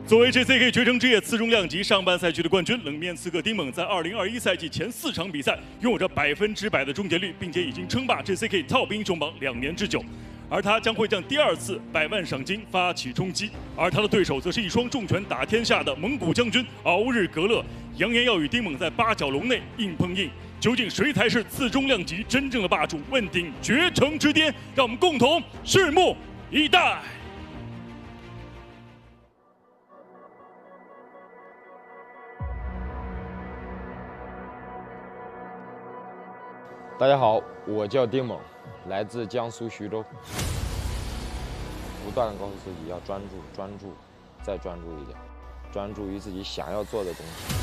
作为 JCK 决胜之夜次中量级上半赛区的冠军，冷面刺客丁猛在2021赛季前4场比赛拥有着100%的终结率，并且已经称霸 JCK TOP 英雄榜2年之久。而他将会将第2次100万赏金发起冲击，而他的对手则是一双重拳打天下的蒙古将军敖日格勒，扬言要与丁猛在8角笼内硬碰硬。究竟谁才是次中量级真正的霸主？问鼎决胜之巅，让我们共同拭目以待。大家好，我叫丁猛，来自江苏徐州。不断告诉自己要专注，专注，再专注一点，专注于自己想要做的东西。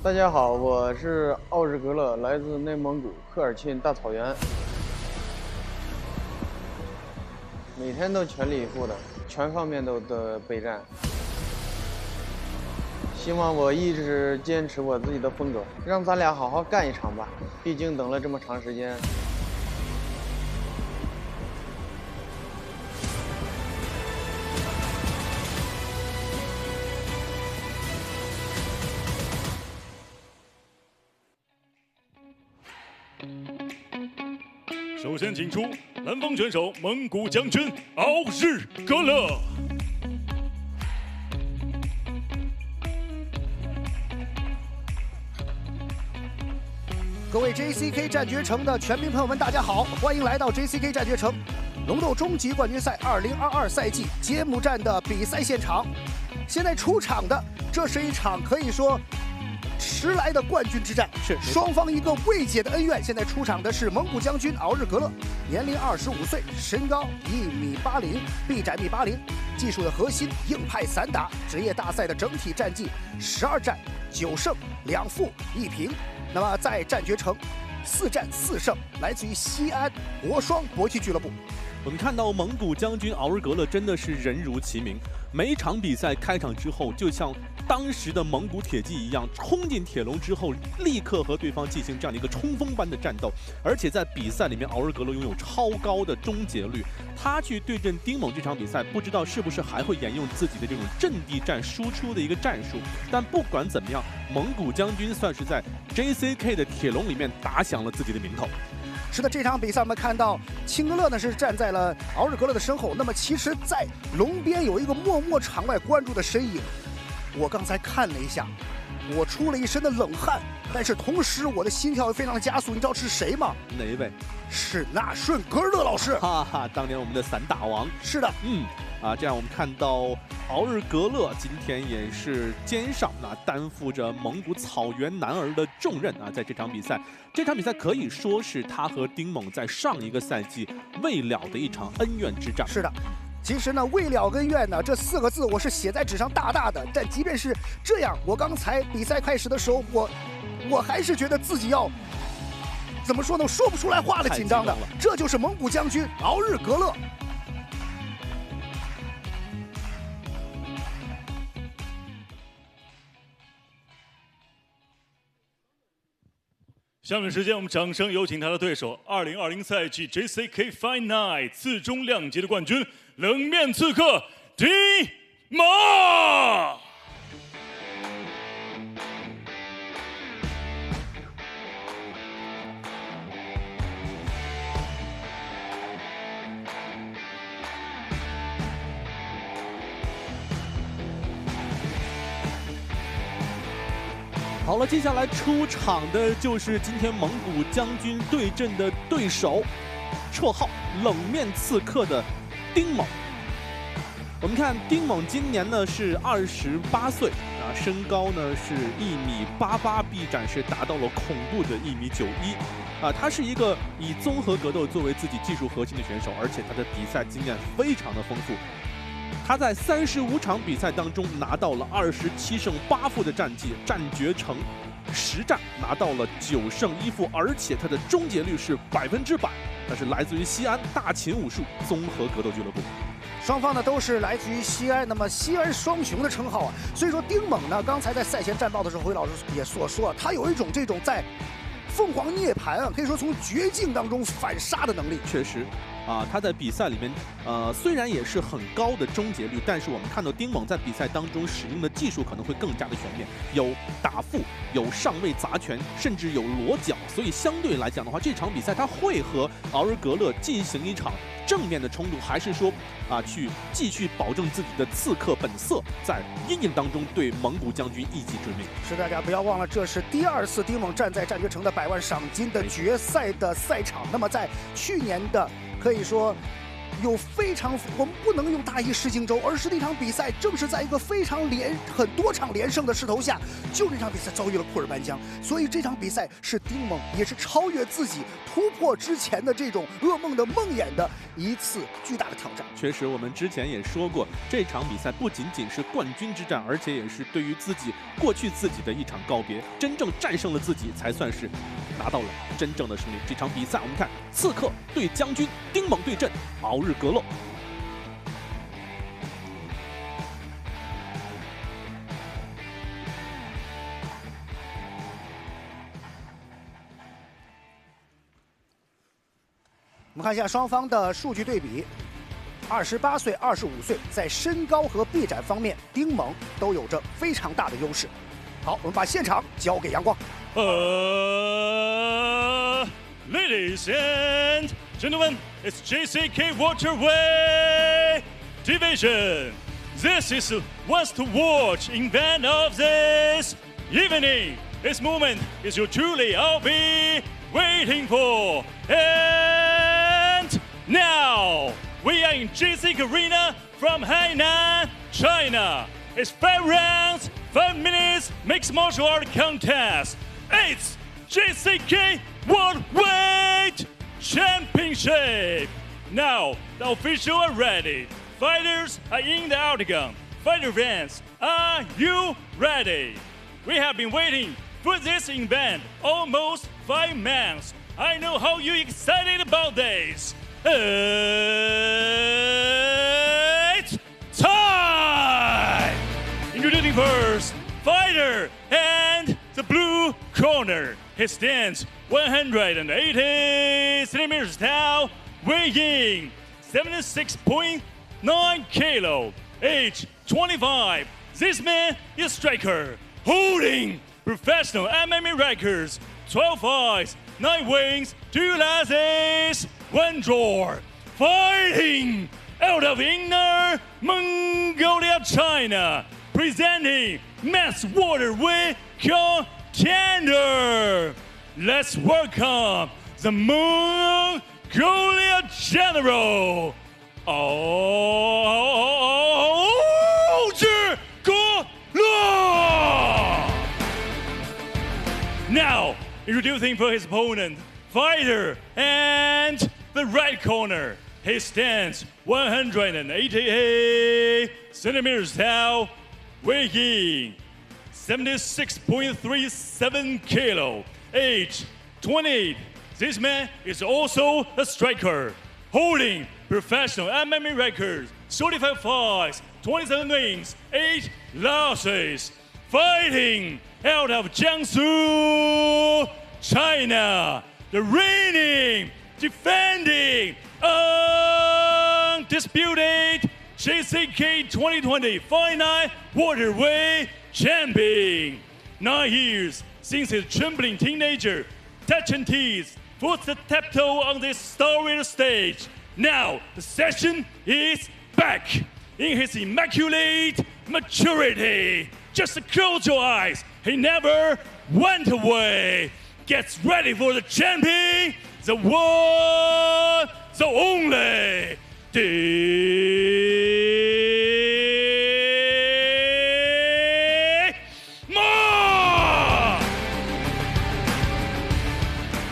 大家好，我是奥日格勒，来自内蒙古科尔沁大草原，每天都全力以赴的，全方面都的备战。希望我一直坚持我自己的风格，让咱俩好好干一场吧。毕竟等了这么长时间。首先请出蓝方选手蒙古将军敖日格勒。各位 JCK 战绝城的全民朋友们，大家好，欢迎来到 JCK 战绝城龙斗终极冠军赛2022赛季揭幕战的比赛现场。现在出场的，这是一场可以说迟来的冠军之战，是双方一个未解的恩怨。现在出场的是蒙古将军敖日格勒，年龄25岁，身高1.80米，臂展1.80米，技术的核心硬派散打，职业大赛的整体战绩12战9胜2负1平。那么在战绝城4战4胜，来自于西安国双搏击俱乐部。我们看到蒙古将军敖日格勒真的是人如其名，每一场比赛开场之后，就像当时的蒙古铁骑一样，冲进铁笼之后，立刻和对方进行这样的一个冲锋般的战斗。而且在比赛里面，敖日格勒拥有超高的终结率。他去对阵丁猛这场比赛，不知道是不是还会沿用自己的这种阵地战输出的一个战术。但不管怎么样，蒙古将军算是在 JCK 的铁笼里面打响了自己的名头。是的，这场比赛我们看到青格勒呢是站在了敖日格勒的身后，那么其实在笼边有一个默默场外关注的身影。我刚才看了一下，我出了一身的冷汗，但是同时我的心跳也非常的加速。你知道是谁吗？哪一位？是纳顺格尔勒老师。哈哈，当年我们的散打王。是的，这样我们看到敖日格勒今天也是肩上担负着蒙古草原男儿的重任在这场比赛可以说是他和丁猛在上一个赛季未了的一场恩怨之战。是的。其实呢，未了恩怨呢，这4个字我是写在纸上大大的。但即便是这样，我刚才比赛开始的时候，我还是觉得自己要怎么说呢？说不出来话了，紧张的。这就是蒙古将军敖日格勒。下面时间，我们掌声有请他的对手，2020赛季 JCK Fight Night 次中量级的冠军，冷面刺客丁猛。好了，接下来出场的就是今天蒙古将军对阵的对手，绰号冷面刺客的丁猛。我们看丁猛今年呢是28岁身高呢是1.88米，臂展是达到了恐怖的1.91米。他是一个以综合格斗作为自己技术核心的选手，而且他的比赛经验非常的丰富。他在35场比赛当中拿到了27胜8负的战绩，战绝城10战拿到了9胜1负，而且他的终结率是100%。他是来自于西安大秦武术综合格斗俱乐部。双方呢都是来自于西安，那么西安双雄的称号啊。所以说丁猛呢，刚才在赛前战报的时候，回老师也所说，他有一种这种在凤凰涅槃啊，可以说从绝境当中反杀的能力。确实。他在比赛里面，虽然也是很高的终结率，但是我们看到丁猛在比赛当中使用的技术可能会更加的全面，有打腹，有上位砸拳，甚至有裸脚，所以相对来讲的话，这场比赛他会和敖日格勒进行一场正面的冲突，还是说去继续保证自己的刺客本色，在阴影当中对蒙古将军一击致命。是，大家不要忘了，这是第2次丁猛站在战绝城的100万赏金的决赛的赛场。那么在去年的可以说有非常，我们不能用大意失荆州，而是那场比赛正是在一个非常很多场连胜的势头下，就那场比赛遭遇了库尔班江，所以这场比赛是丁猛也是超越自己、突破之前的这种噩梦的梦魇的一次巨大的挑战。确实，我们之前也说过，这场比赛不仅仅是冠军之战，而且也是对于过去自己的一场告别。真正战胜了自己，才算是拿到了真正的胜利。这场比赛，我们看刺客对将军，丁猛对阵敖日格勒。我们看一下双方的数据对比，28岁、25岁，在身高和臂展方面，丁猛都有着非常大的优势。好，我们把现场交给阳光。Ladies and gentlemen, it's JCK Welterweight Division. This is a must-watch event of this evening. This moment is your truly I'll be waiting for. And now, we are in JCK Arena from Hainan, China. It's 5 rounds, 5 minutes mixed martial art contest. It's JCK World Weight Championship. Now, the officials are ready. Fighters are in the octagon. Fighter fans, are you ready? We have been waiting for this event almost 5 months. I know how you excited about this. It's time! Introducing first, fighter and the blue corner. He stands 180 centimeters tall, weighing 76.9 kilo, age 25. This man is striker, holding professional MMA records, 12 fights, 9 wins, 2 losses, 1 draw. Fighting out of Inner Mongolia, China, presenting men's welterweight contender. Let's welcome the Mongolia General, Áo Chư Cô Lô. Now, introducing for his opponent, fighter and the right corner. He stands 188 centimeters tall, weighing 76.37 kilo, age 28. This man is also a striker, holding professional MMA records, 35 fights, 27 wins, 8 losses. Fighting out of Jiangsu, China, the reigning, defending, undisputed JCK 2020 Fight Night Welterweight Champion. 9 years since his trembling teenager, touching teeth, puts the tiptoe on this storied stage. Now the session is back in his immaculate maturity. Just close your eyes. He never went away. Gets ready for the champion, the one, the only.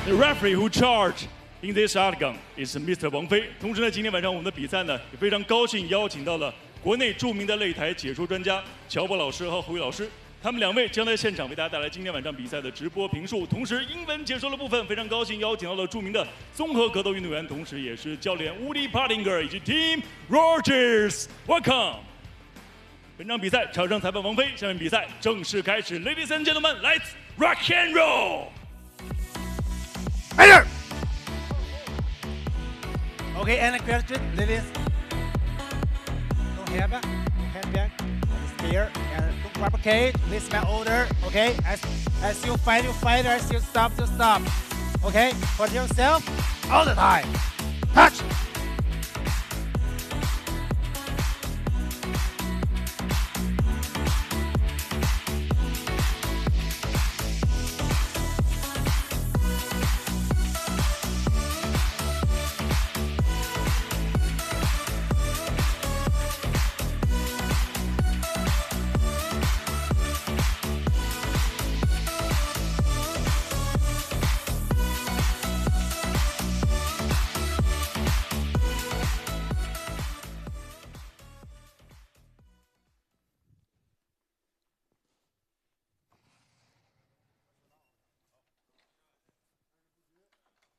The referee who charged in this octagon is Mr. 王飞。同时呢，今天晚上我们的比赛呢，也非常高兴邀请到了国内著名的擂台解说专家乔博老师和胡宇老师。他们2位将在现场为大家带来今天晚上比赛的直播评述，同时英文解说的部分非常高兴邀请到了著名的综合格斗运动员，同时也是教练 Woody Pottinger 以及 Tim Rogers。Welcome。本场比赛场上裁判王菲，下面比赛正式开始 ，Ladies and gentlemen, let's rock and roll。Fire! Okay, any question, ladies? No hand back, no hand back. Here and don't grab a cage. Listen my order. Okay, as you fight, as you stop, you stop. Okay, put yourself all the time. Touch.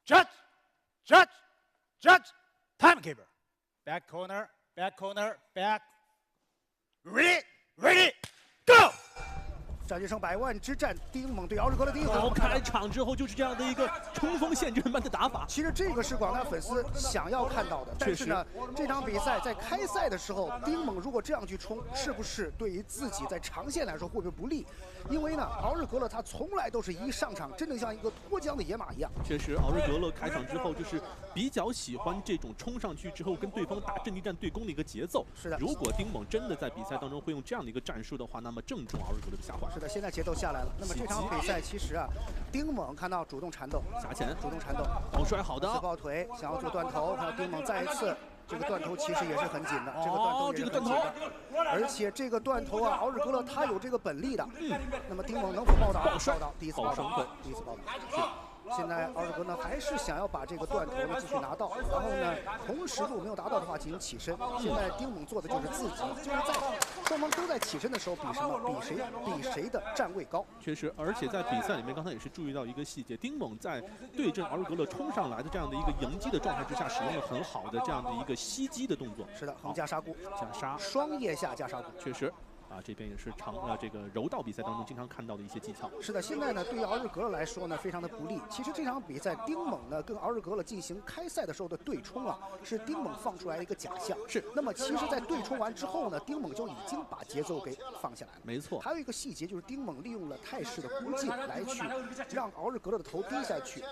Judge, judge, judge, timekeeper. Back corner, back corner, back. Ready, ready, go! 战决胜100万之战，丁猛对敖日格的第一回合。开场之后就是这样的一个冲锋陷阵般的打法。其实这个是广大粉丝想要看到的，但是呢，这场比赛在开赛的时候，丁猛如果这样去冲，是不是对于自己在长线来说会不会不利？因为呢，敖日格勒他从来都是一上场，真的像一个脱缰的野马一样。确实，敖日格勒开场之后就是比较喜欢这种冲上去之后跟对方打阵地战对攻的一个节奏。是的，如果丁猛真的在比赛当中会用这样的一个战术的话，那么正中敖日格勒的下怀。是的，现在节奏下来了。那么这场比赛其实啊，丁猛看到主动缠斗，下前主动缠斗，头摔好的，自抱腿想要做断头，看到丁猛再一次。这个断头其实也是很紧的，这个断头也是很紧的，而且这个断头啊，敖日格勒他有这个本力的。那么丁猛能否报道？报道，第一次报道，第一次报道。是。现在敖日格呢还是想要把这个断头呢继续拿到，然后呢同时如果没有达到的话进行起身。现在丁猛做的就是自己，就是在双方都在起身的时候比什么？比谁的站位高。确实，而且在比赛里面刚才也是注意到一个细节，丁猛在对阵敖日格勒冲上来的这样的一个迎击的状态之下，使用了很好的这样的一个吸击的动作。是的，横加杀固，加杀，双腋下加杀固，确实。这边也是这个柔道比赛当中经常看到的一些技巧。是的，现在呢，对于敖日格勒来说呢，非常的不利。其实这场比赛，丁猛呢跟敖日格勒进行开赛的时候的对冲啊，是丁猛放出来的一个假象。是。那么其实，在对冲完之后呢，丁猛就已经把节奏给放下来了。没错。还有一个细节就是丁猛利用了泰式的孤劲来去让敖日格勒的头低下去，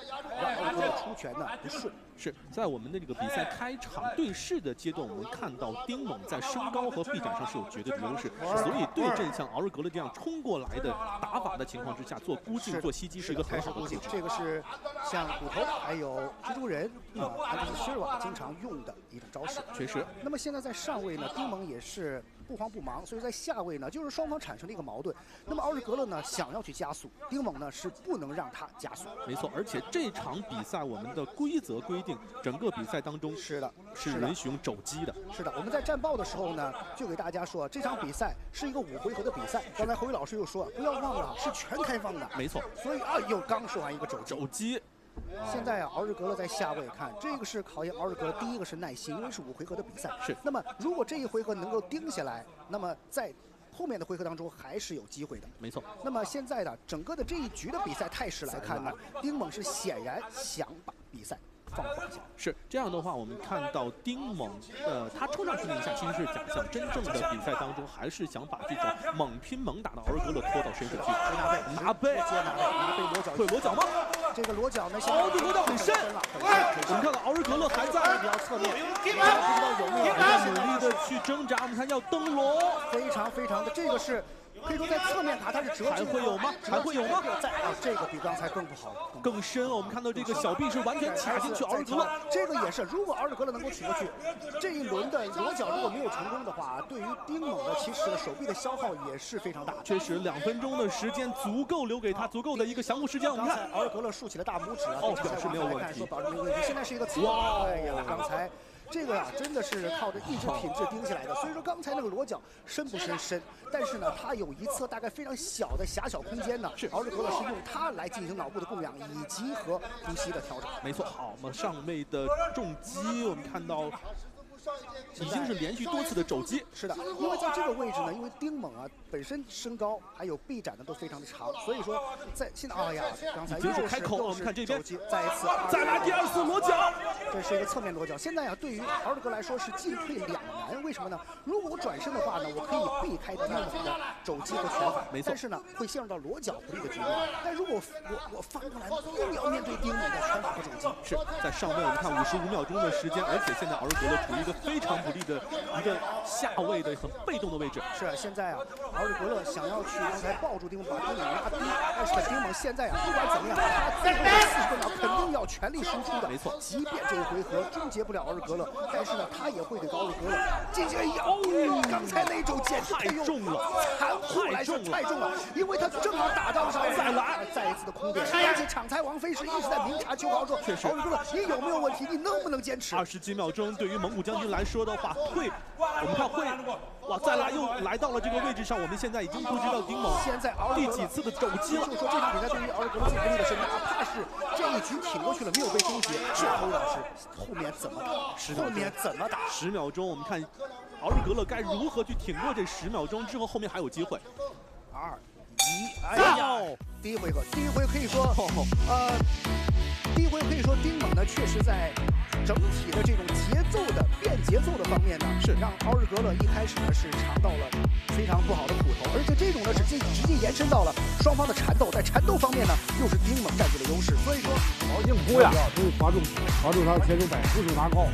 让敖日格勒出拳呢不顺。是在我们的这个比赛开场对视的阶段，我们看到丁猛在身高和臂展上是有绝对的优势，所以对阵像敖日格勒这样冲过来的打法的情况之下，做孤劲、做吸击是一个很好的布局。这个是像骨头还有蜘蛛人还有希尔瓦经常用的一种招式。确实。那么现在在上位呢，丁猛也是不慌不忙，所以在下位呢，就是双方产生了一个矛盾。那么敖日格勒呢想要去加速，丁猛呢是不能让他加速。没错，而且这场比赛我们的规则规定，整个比赛当中是允许用肘击的。是的，我们在战报的时候呢，就给大家说，这场比赛是一个5回合的比赛。刚才侯宇老师又说，不要忘了是全开放的。没错。所以又刚说完一个肘击。现在敖日格勒在下位看，这个是考验敖日格勒第一个是耐心，因为是5回合的比赛。是。那么如果这一回合能够盯下来，那么在后面的回合当中还是有机会的。没错。那么现在的整个的这一局的比赛态势来看呢，丁猛是显然想把比赛放缓一下。是这样的话，我们看到丁猛，他冲上去那一下其实是假象，真正的比赛当中还是想把这种猛拼猛打的敖日格勒拖到身上去。拿背裸脚，会裸脚吗？这个裸脚呢，这裸脚很深了。我们看到敖日格勒还在比较侧面，不知道有没有努力的去挣扎。我们看要登罗，非常的这个是。可以说在侧面卡它是折还会有吗？还会有吗？这个比刚才更不好，更深了。我们看到这个小臂是完全卡进去敖日格勒，这个也是。如果敖日格勒能够取过去，这一轮的裸脚如果没有成功的话，对于丁猛的其实手臂的消耗也是非常大。确实，2分钟的时间足够留给他足够的一个降服时间。我们看敖日格勒竖起了大拇指啊，表示没有问题。说表示没有问题。现在是一个哇，哎呀，刚才这个啊，真的是靠着意志品质盯起来的。所以说刚才那个裸脚深不深深，但是呢，它有一侧大概非常小的狭小空间呢，是敖日格勒是用它来进行脑部的供氧以及和呼吸的调整。没错，好，我们上位的重击，我们看到。已经是连续多次的肘击，是的，因为在这个位置呢，因为丁猛啊本身身高还有臂展呢都非常的长，所以说在现在哎呀，刚才又是开口，我们看这边，再一次，再来第二次裸脚，这是一个侧面裸脚。现在啊，对于敖日格来说是进退两难，为什么呢？如果我转身的话呢，我可以避开丁猛的肘击和拳法，没错，但是呢会陷入到裸脚不利的局面。但如果我翻过来，又要面对丁猛的拳法和肘击，是在上位我们看55秒钟的时间，而且现在敖日格勒处于一个非常不利的一个下位的很被动的位置。是啊，现在啊，敖日格勒想要去刚才抱住丁猛，把丁猛拉低，但是丁猛现在啊，不管怎么样，他最后的40多秒肯定要全力输出的。没错，即便这一回合终结不了敖日格勒，但是呢，他也会给敖日格勒进行一咬。刚才那种简直太重了，残酷来说太重了，因为他正好打到了上再来，再一次的空点，而且场裁王菲是一直在明察秋毫说，确实，敖日格勒你有没有问题？你能不能坚持？20几秒钟对于蒙古将军来说的话，会，我们看会，哇，再来又来到了这个位置上，我们现在已经不知道丁猛现在第几次的肘击了。就说这场比赛对于敖日格勒最不利的是，哪怕是这一局挺过去了，没有被终结，是侯老师后面怎么打？后面怎么打？10秒钟，我们看敖日格勒该如何去挺过这10秒钟之后，后面还有机会。2、1，哎呀！第一回合可以说，第一回合可以说丁猛呢，确实在整体的这种节奏的变节奏的方面呢，是让敖日格勒一开始呢是尝到了非常不好的苦头，而且这种呢直接延伸到了双方的缠斗，在缠斗方面呢又是丁猛占据了优势，所以说毛巾哭呀，都抓住他的节奏带，不准他高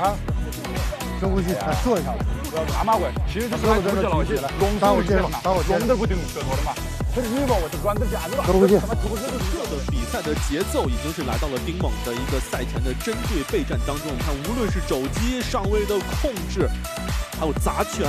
啊，深呼吸，坐下来，大马怪，其实他不是老些，龙的接嘛，龙的不顶舌头的嘛。这是预报，我是转的架子了。这个比赛的节奏已经是来到了丁猛的一个赛前的针对备战当中。我们看，无论是肘击、上位的控制，还有砸拳，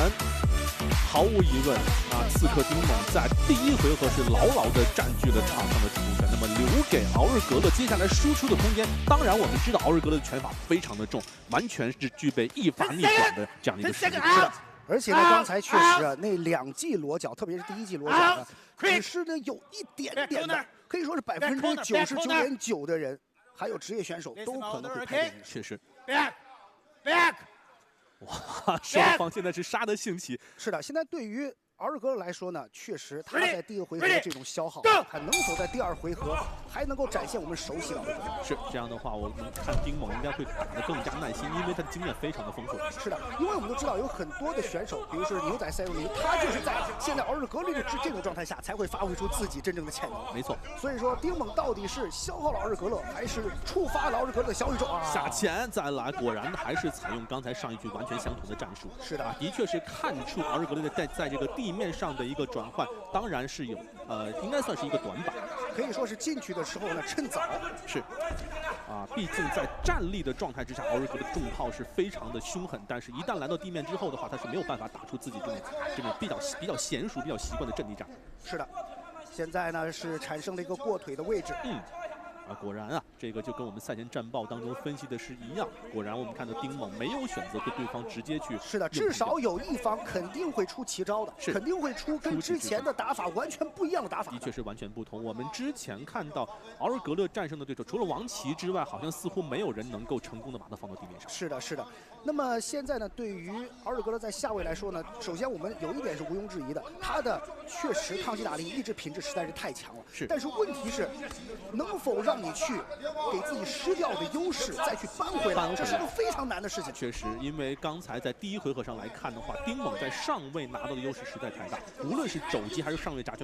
毫无疑问啊，刺客丁猛在第一回合是牢牢地占据了场上的主动权。那么留给敖日格勒接下来输出的空间，当然我们知道敖日格勒的拳法非常的重，完全是具备一发逆转的这样的一个实力。是的。而且呢，刚才确实啊，那2记裸脚，特别是第1记裸脚呢，只是呢有一点点的，可以说是99.9%的人，还有职业选手都可能会拍电影。确实。Back。哇，双方现在是杀得兴起。是的，现在对于敖日格勒来说呢，确实他在第1回合的这种消耗，他能否在第2回合还能够展现我们熟悉的敖日格勒？是这样的话，我们看丁猛应该会打得更加耐心，因为他的经验非常的丰富。是的，因为我们都知道有很多的选手，比如说牛仔塞入尼，他就是在现在敖日格勒的这种状态下才会发挥出自己真正的潜能。没错。所以说，丁猛到底是消耗了敖日格勒，还是触发了敖日格勒的小宇宙啊？下潜再来，果然还是采用刚才上一局完全相同的战术。是的，的确是看出敖日格勒在这个地面上的一个转换，当然是有应该算是一个短板，可以说是进去的时候呢趁早。是，毕竟在站立的状态之下，敖日格勒的重炮是非常的凶狠，但是一旦来到地面之后的话，他是没有办法打出自己这种比较娴熟、比较习惯的阵地战。是的，现在呢是产生了一个过腿的位置。果然啊，这个就跟我们赛前战报当中分析的是一样。果然，我们看到丁猛没有选择对对方直接去。是的，至少有一方肯定会出奇招的，肯定会出跟之前的打法完全不一样的打法。的确是完全不同。我们之前看到敖日格勒战胜的对手，除了王琦之外，好像似乎没有人能够成功的把他放到地面上。是的，是的。那么现在呢，对于敖日格勒在下位来说呢，首先我们有一点是毋庸置疑的，他的确实抗击打力、意志品质实在是太强了。是。但是问题是，能否让你去给自己失掉的优势再去扳回来，这是个非常难的事情。确实，因为刚才在第1回合上来看的话，丁猛在上位拿到的优势实在太大，无论是肘击还是上位砸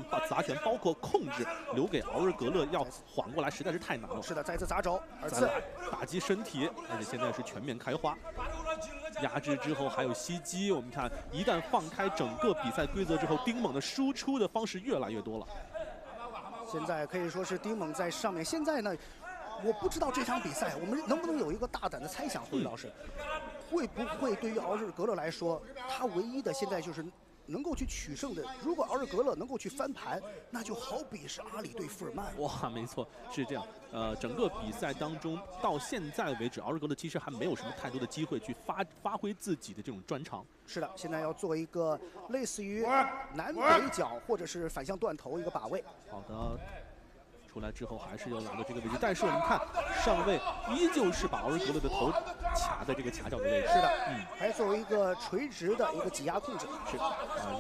拳、包括控制，留给敖日格勒要缓过来实在是太难了。是的，再次砸肘，2次打击身体，而且现在是全面开花。压制之后还有袭击，我们看一旦放开整个比赛规则之后，丁猛的输出的方式越来越多了。现在可以说是丁猛在上面。现在呢，我不知道这场比赛我们能不能有一个大胆的猜想，胡老师，会不会对于敖日格勒来说，他唯一的现在就是能够去取胜的，如果奥日格勒能够去翻盘，那就好比是阿里对富尔曼。哇，没错，是这样。整个比赛当中到现在为止，奥日格勒其实还没有什么太多的机会去发挥自己的这种专长。是的，现在要做一个类似于南北角或者是反向断头一个把位。好的。出来之后还是要拿到这个位置，但是我们看上位依旧是把奥日格勒的头卡在这个卡角的位置。是的，还作为一个垂直的一个挤压控制。是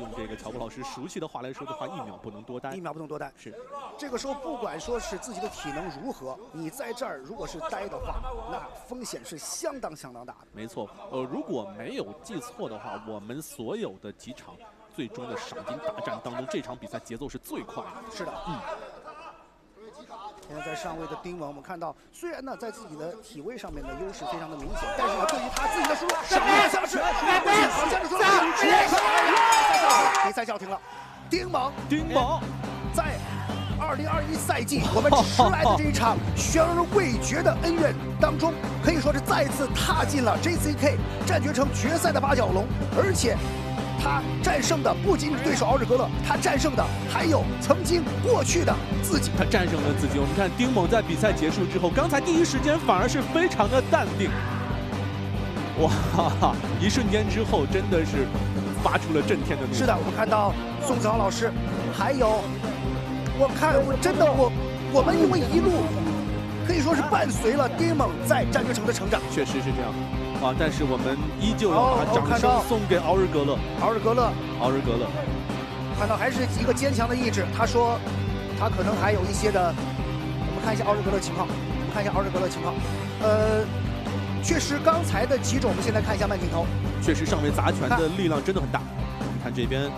用这个乔布老师熟悉的话来说的话，1秒不能多待。1秒不能多待。是，这个时候不管说是自己的体能如何，你在这儿如果是待的话，那风险是相当大的。没错，如果没有记错的话，我们所有的几场最终的赏金大战当中，这场比赛节奏是最快的。是的，现在在上位的丁猛，我们看到虽然呢在自己的体位上面的优势非常的明显，但是呢对于他自己的输入，像是好像是说比赛叫停了。丁猛在2021赛季我们迟来的这一场悬而未决的恩怨当中，可以说是再次踏进了 JCK 战绝城决赛的八角笼，而且他战胜的不仅是对手奥日格勒，他战胜的还有曾经过去的自己。他战胜了自己。我们看丁猛在比赛结束之后，刚才第一时间反而是非常的淡定，哇！一瞬间之后真的是发出了震天的怒。是的，我们看到宋子豪老师，还有我们因为一路可以说是伴随了丁猛在战绝城的成长。确实是这样。但是我们依旧要把掌声送给奥日格勒。看到还是一个坚强的意志。他说，他可能还有一些的，我们看一下奥日格勒情况。确实刚才的几种，我们现在看一下慢镜头。确实上面砸拳的力量真的很大。我们看这边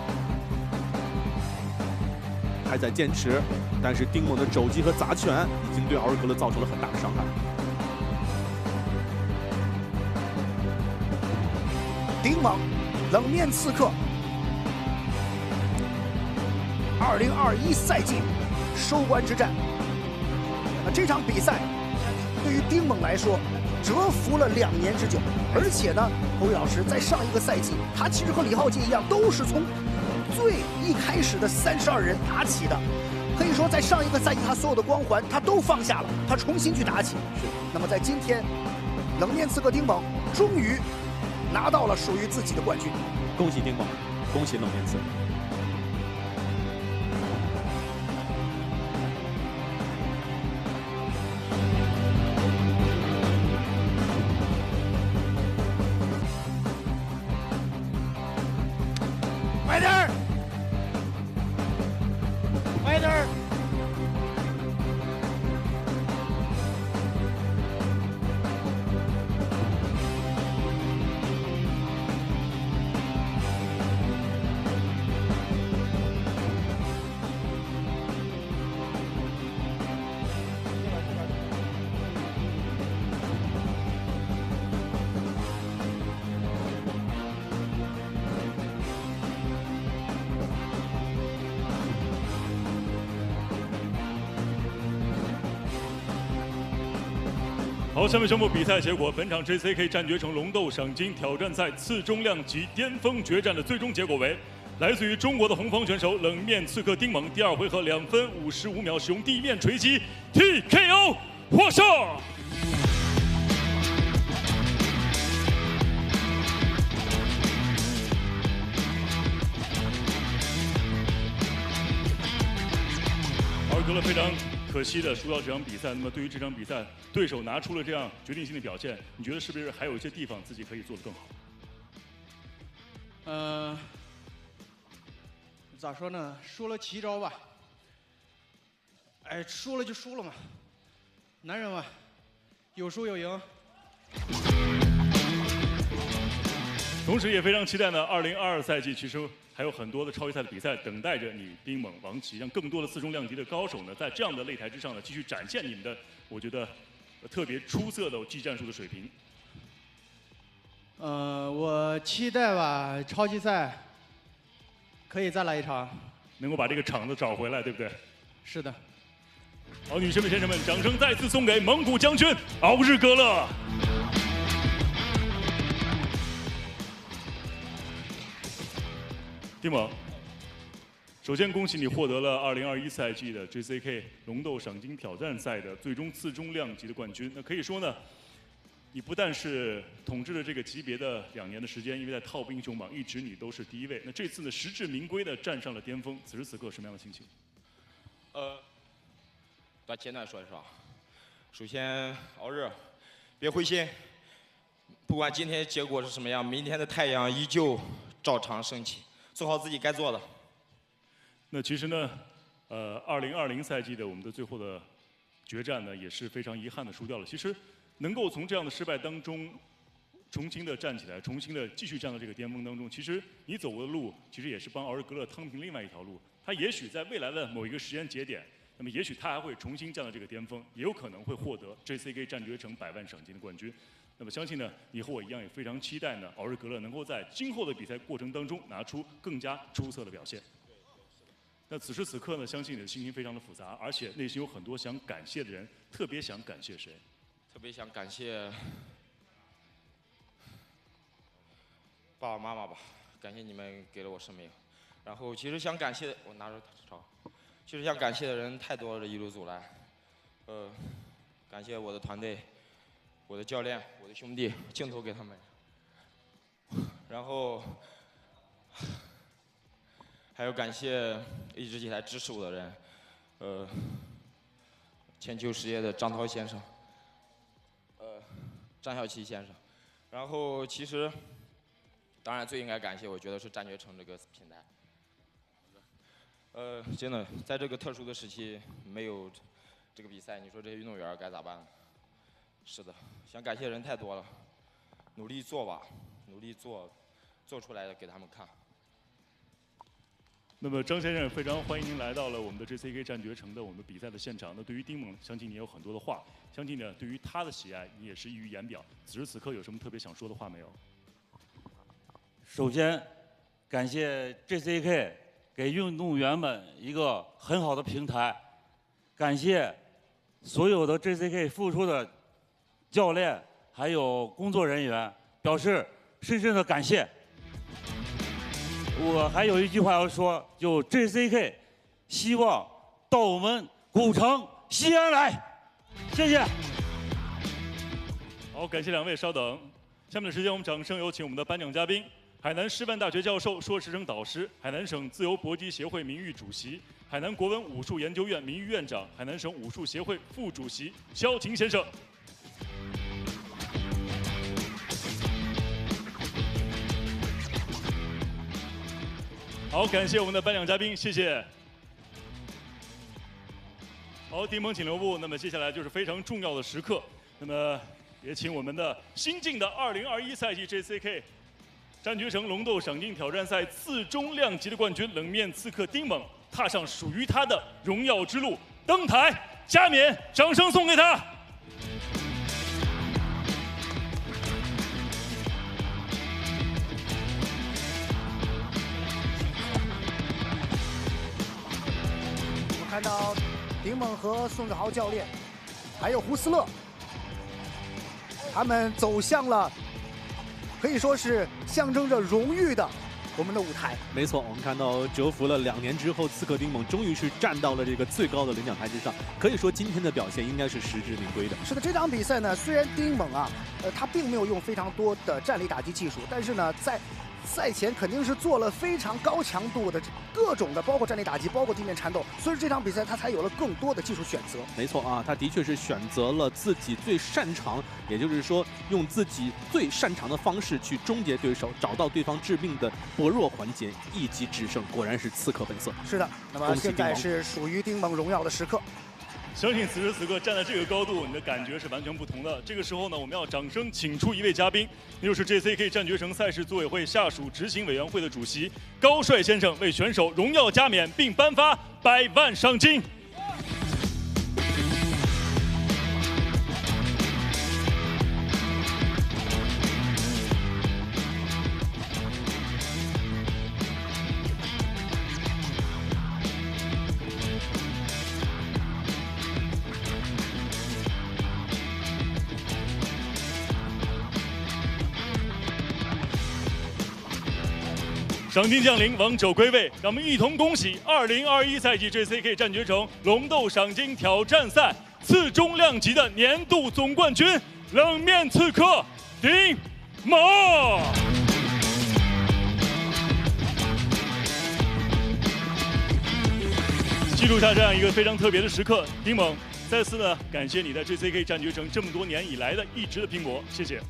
还在坚持，但是丁猛的肘击和砸拳已经对奥日格勒造成了很大的伤害。丁猛冷面刺客2021赛季收官之战。这场比赛对于丁猛来说蛰伏了2年之久，而且呢，侯宇老师在上一个赛季，他其实和李浩杰一样，都是从最一开始的32人打起的。可以说，在上一个赛季，他所有的光环他都放下了，他重新去打起。那么在今天，冷面刺客丁猛终于拿到了属于自己的冠军，恭喜丁猛，恭喜冷面刺。Fighter。好，下面宣布比赛结果。本场 JCK 战绝城龙斗赏金挑战赛次重量级巅峰决战的最终结果为：来自于中国的红方选手冷面刺客丁猛，第2回合2分55秒使用地面锤击 TKO 获胜。奥日格勒非常可惜的输掉这场比赛。那么对于这场比赛，对手拿出了这样决定性的表现，你觉得是不是还有一些地方自己可以做得更好？咋说呢？输了7招吧。哎，输了就输了嘛，男人嘛，有输有赢。同时也非常期待呢，2022赛季其实还有很多的超级赛的比赛等待着你，丁猛、王琦，让更多的次重量级的高手呢，在这样的擂台之上呢，继续展现你们的，我觉得特别出色的技战术的水平。我期待吧，超级赛可以再来一场，能够把这个场子找回来，对不对？是的。好，女士们、先生们，掌声再次送给蒙古将军奥日格勒。丁猛，首先恭喜你获得了2021赛季的 JCK 龙斗赏金挑战赛的最终次中量级的冠军。那可以说呢，你不但是统治了这个级别的2年的时间，因为在 TOP 英雄榜一直你都是第1位。那这次呢，实至名归的站上了巅峰。此时此刻什么样的心情？简单说一说，首先熬热，别灰心，不管今天结果是什么样，明天的太阳依旧照常升起，做好自己该做的。那其实呢，2020赛季的我们的最后的决战呢，也是非常遗憾的输掉了。其实能够从这样的失败当中重新的站起来，重新的继续站到这个巅峰当中，其实你走过的路，其实也是帮奥尔格勒趟平另外一条路。他也许在未来的某一个时间节点，那么也许他还会重新站到这个巅峰，也有可能会获得 JCK 战绝城100万赏金的冠军。那么相信呢，你和我一样也非常期待呢，奥尔格勒能够在今后的比赛过程当中拿出更加出色的表现。那此时此刻呢，相信你的心情非常的复杂，而且内心有很多想感谢的人，特别想感谢谁？特别想感谢爸爸妈妈吧，感谢你们给了我生命。然后其实想感谢，我拿着抄。其实想感谢的人太多了，一路走来，感谢我的团队，我的教练，我的兄弟，镜头给他们。然后还有感谢一直以来支持我的人，千秋实业的张涛先生，张小琪先生。然后其实，当然最应该感谢，我觉得是战绝城这个平台。真的，在这个特殊的时期，没有这个比赛，你说这些运动员该咋办呢？是的，想感谢人太多了，努力做吧，努力做出来给他们看。那么张先生非常欢迎您来到了我们的 JCK 战绝城的我们比赛的现场。那对于丁猛，相信你也有很多的话，相信呢对于他的喜爱，你也是溢于言表。此时此刻有什么特别想说的话没有？首先，感谢 JCK 给运动员们一个很好的平台，感谢所有的 JCK 付出的教练还有工作人员，表示深深的感谢。我还有一句话要说，就 JCK 希望到我们古城西安来，谢谢。好，感谢2位，稍等。下面的时间，我们掌声有请我们的颁奖嘉宾。海南师范大学教授、硕士生导师，海南省自由搏击协会名誉主席，海南国文武术研究院名誉院长，海南省武术协会副主席肖琴先生。好，感谢我们的颁奖嘉宾，谢谢。好，丁猛请留步。那么接下来就是非常重要的时刻，那么也请我们的新晋的2021赛季 JCK。战绝城龙斗赏金挑战赛次中量级的冠军冷面刺客丁猛踏上属于他的荣耀之路，登台加冕，掌声送给他。我们看到丁猛和宋子豪教练，还有胡斯勒，他们走向了可以说是象征着荣誉的我们的舞台。没错，我们看到蛰伏了2年之后，刺客丁猛终于是站到了这个最高的领奖台之上。可以说今天的表现应该是实至名归的。是的，这场比赛呢，虽然丁猛他并没有用非常多的站立打击技术，但是呢，在赛前肯定是做了非常高强度的各种的，包括站立打击，包括地面缠斗，所以这场比赛他才有了更多的技术选择。没错啊，他的确是选择了自己最擅长，也就是说用自己最擅长的方式去终结对手，找到对方致命的薄弱环节，一击制胜，果然是刺客本色。是的，那么现在是属于丁猛荣耀的时刻。相信此时此刻站在这个高度，你的感觉是完全不同的。这个时候呢，我们要掌声请出一位嘉宾，那就是 JCK 战绝城赛事组委会下属执行委员会的主席高帅先生，为选手荣耀加冕并颁发100万赏金。赏金降临，王者归位，让我们一同恭喜2021赛季 JCK 战绝城龙斗赏金挑战赛次中量级的年度总冠军冷面刺客丁猛。记录下这样一个非常特别的时刻，丁猛再次呢感谢你在 JCK 战绝城这么多年以来的一直的拼搏，谢谢。